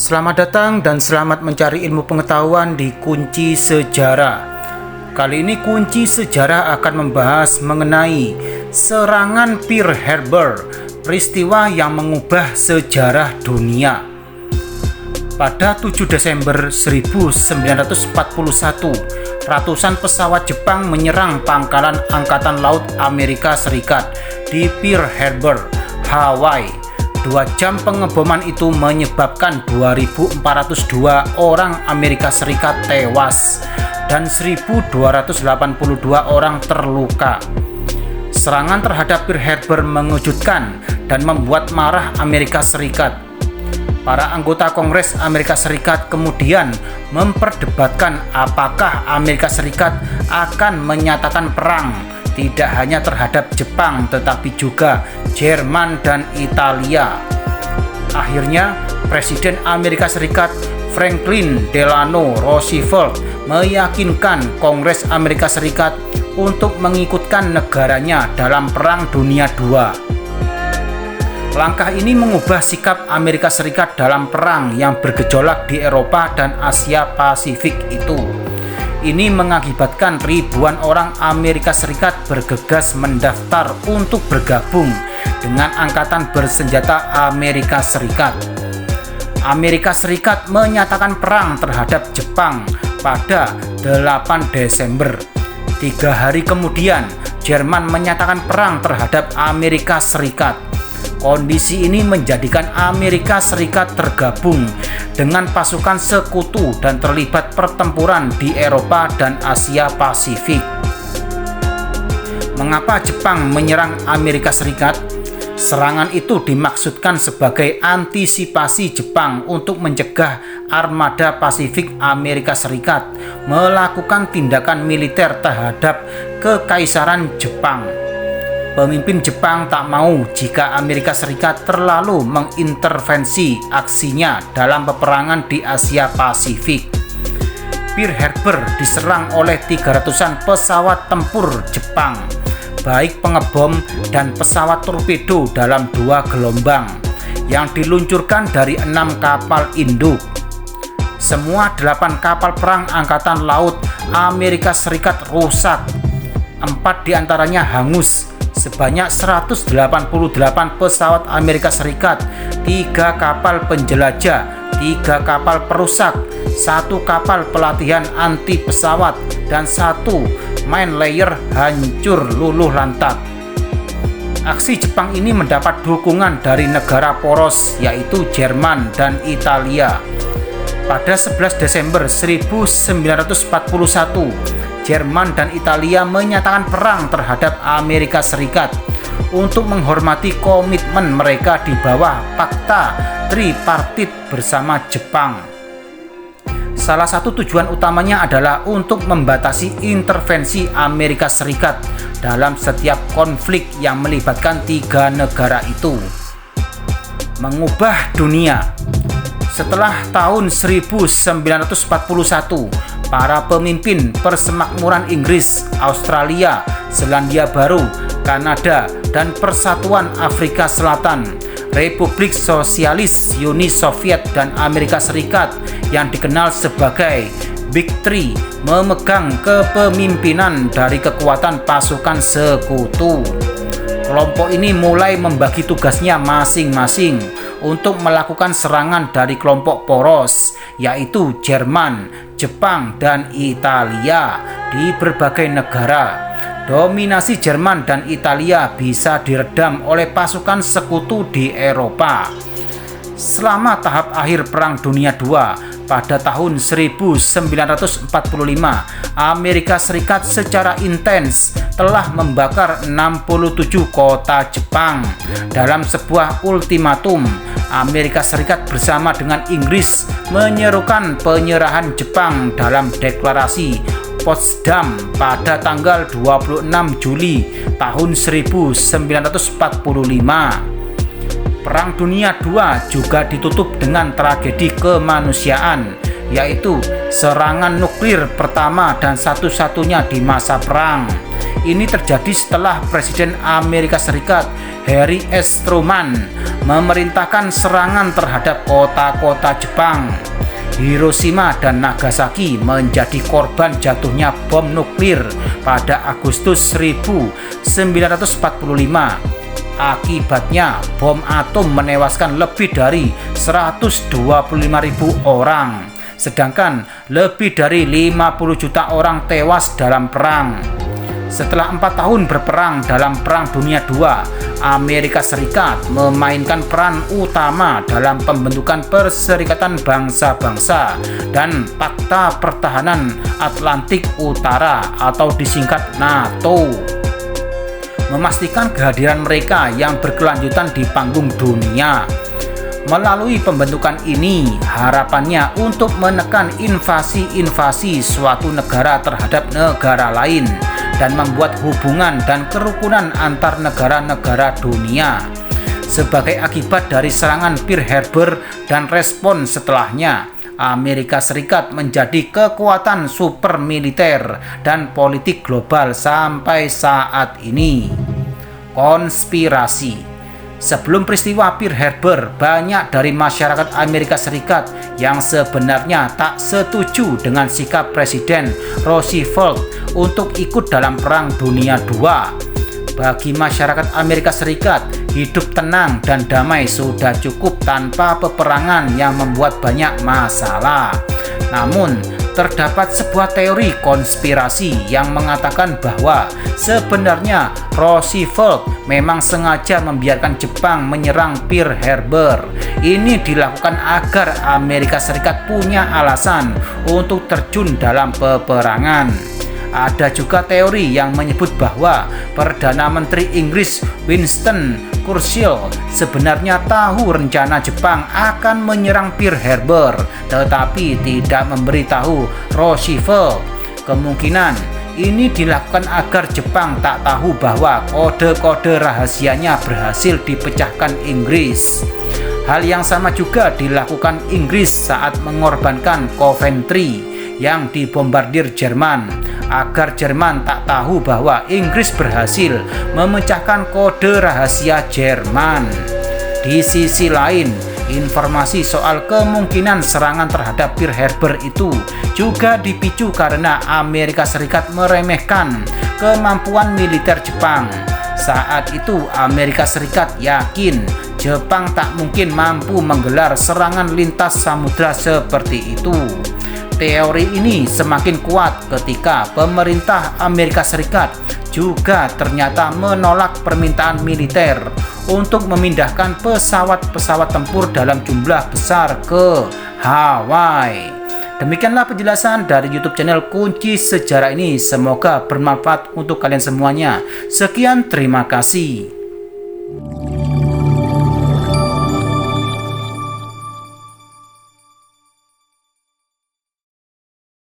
Selamat datang dan selamat mencari ilmu pengetahuan di Kunci Sejarah. Kali ini Kunci Sejarah akan membahas mengenai serangan Pearl Harbor, peristiwa yang mengubah sejarah dunia. Pada 7 Desember 1941, ratusan pesawat Jepang menyerang pangkalan Angkatan Laut Amerika Serikat di Pearl Harbor, Hawaii. 2 jam pengeboman itu menyebabkan 2.402 orang Amerika Serikat tewas dan 1.282 orang terluka. Serangan terhadap Pearl Harbor mengejutkan dan membuat marah Amerika Serikat. Para anggota Kongres Amerika Serikat kemudian memperdebatkan apakah Amerika Serikat akan menyatakan perang tidak hanya terhadap Jepang tetapi juga Jerman dan Italia. Akhirnya, Presiden Amerika Serikat Franklin Delano Roosevelt meyakinkan Kongres Amerika Serikat untuk mengikutkan negaranya dalam Perang Dunia II. Langkah ini mengubah sikap Amerika Serikat dalam perang yang bergejolak di Eropa dan Asia Pasifik itu. Ini mengakibatkan ribuan orang Amerika Serikat bergegas mendaftar untuk bergabung dengan Angkatan Bersenjata Amerika Serikat. Amerika Serikat menyatakan perang terhadap Jepang pada 8 Desember. 3 hari kemudian, Jerman menyatakan perang terhadap Amerika Serikat. Kondisi ini menjadikan Amerika Serikat tergabung dengan pasukan sekutu dan terlibat pertempuran di Eropa dan Asia Pasifik. Mengapa Jepang menyerang Amerika Serikat? Serangan itu dimaksudkan sebagai antisipasi Jepang untuk mencegah armada Pasifik Amerika Serikat melakukan tindakan militer terhadap Kekaisaran Jepang. Pemimpin Jepang tak mau jika Amerika Serikat terlalu mengintervensi aksinya dalam peperangan di Asia Pasifik. Pearl Harbor diserang oleh 300-an pesawat tempur Jepang, baik pengebom dan pesawat torpedo dalam 2 gelombang, yang diluncurkan dari 6 kapal induk. Semua 8 kapal perang Angkatan Laut Amerika Serikat rusak, 4 diantaranya hangus. Sebanyak 188 pesawat Amerika Serikat, 3 kapal penjelajah, 3 kapal perusak, 1 kapal pelatihan anti pesawat, dan 1 mine layer hancur luluh lantak. Aksi Jepang ini mendapat dukungan dari negara poros yaitu Jerman dan Italia. Pada 11 Desember 1941, Jerman dan Italia menyatakan perang terhadap Amerika Serikat untuk menghormati komitmen mereka di bawah Fakta Tripartit bersama Jepang. Salah satu tujuan utamanya adalah untuk membatasi intervensi Amerika Serikat dalam setiap konflik yang melibatkan 3 negara itu. Mengubah dunia. Setelah tahun 1941, para pemimpin Persemakmuran Inggris, Australia, Selandia Baru, Kanada, dan Persatuan Afrika Selatan, Republik Sosialis Uni Soviet, dan Amerika Serikat yang dikenal sebagai Big Three memegang kepemimpinan dari kekuatan pasukan sekutu. Kelompok ini mulai membagi tugasnya masing-masing untuk melakukan serangan dari kelompok poros, yaitu Jerman, Jepang, dan Italia di berbagai negara. Dominasi Jerman dan Italia bisa diredam oleh pasukan sekutu di Eropa. Selama tahap akhir Perang Dunia II, pada tahun 1945, Amerika Serikat secara intens telah membakar 67 kota Jepang. Dalam sebuah ultimatum, Amerika Serikat bersama dengan Inggris menyerukan penyerahan Jepang dalam deklarasi Potsdam pada tanggal 26 Juli tahun 1945. Perang Dunia II juga ditutup dengan tragedi kemanusiaan, yaitu serangan nuklir pertama dan satu-satunya di masa perang, Ini terjadi setelah Presiden Amerika Serikat Harry S. Truman memerintahkan serangan terhadap kota-kota Jepang. Hiroshima dan Nagasaki menjadi korban jatuhnya bom nuklir pada Agustus 1945. Akibatnya, bom atom menewaskan lebih dari 125.000 orang, sedangkan lebih dari 50 juta orang tewas dalam perang. Setelah 4 tahun berperang dalam Perang Dunia II, Amerika Serikat memainkan peran utama dalam pembentukan Perserikatan Bangsa-Bangsa dan Pakta Pertahanan Atlantik Utara atau disingkat NATO, memastikan kehadiran mereka yang berkelanjutan di panggung dunia. Melalui pembentukan ini, harapannya untuk menekan invasi-invasi suatu negara terhadap negara lain dan membuat hubungan dan kerukunan antar negara-negara dunia. Sebagai akibat dari serangan Pearl Harbor dan respon setelahnya, Amerika Serikat menjadi kekuatan super militer dan politik global sampai saat ini. Konspirasi. Sebelum peristiwa Pearl Harbor, banyak dari masyarakat Amerika Serikat yang sebenarnya tak setuju dengan sikap Presiden Roosevelt untuk ikut dalam Perang Dunia II. Bagi masyarakat Amerika Serikat, hidup tenang dan damai sudah cukup tanpa peperangan yang membuat banyak masalah. Namun, terdapat sebuah teori konspirasi yang mengatakan bahwa sebenarnya Roosevelt memang sengaja membiarkan Jepang menyerang Pearl Harbor. Ini dilakukan agar Amerika Serikat punya alasan untuk terjun dalam peperangan. Ada juga teori yang menyebut bahwa Perdana Menteri Inggris Winston Churchill sebenarnya tahu rencana Jepang akan menyerang Pearl Harbor, tetapi tidak memberitahu Roosevelt. Kemungkinan ini dilakukan agar Jepang tak tahu bahwa kode-kode rahasianya berhasil dipecahkan Inggris. Hal yang sama juga dilakukan Inggris saat mengorbankan Coventry yang dibombardir Jerman, agar Jerman tak tahu bahwa Inggris berhasil memecahkan kode rahasia Jerman. Di sisi lain, informasi soal kemungkinan serangan terhadap Pearl Harbor itu juga dipicu karena Amerika Serikat meremehkan kemampuan militer Jepang. Saat itu Amerika Serikat yakin Jepang tak mungkin mampu menggelar serangan lintas samudra seperti itu. Teori ini semakin kuat ketika pemerintah Amerika Serikat juga ternyata menolak permintaan militer untuk memindahkan pesawat-pesawat tempur dalam jumlah besar ke Hawaii. Demikianlah penjelasan dari YouTube channel Kunci Sejarah ini. Semoga bermanfaat untuk kalian semuanya. Sekian, terima kasih.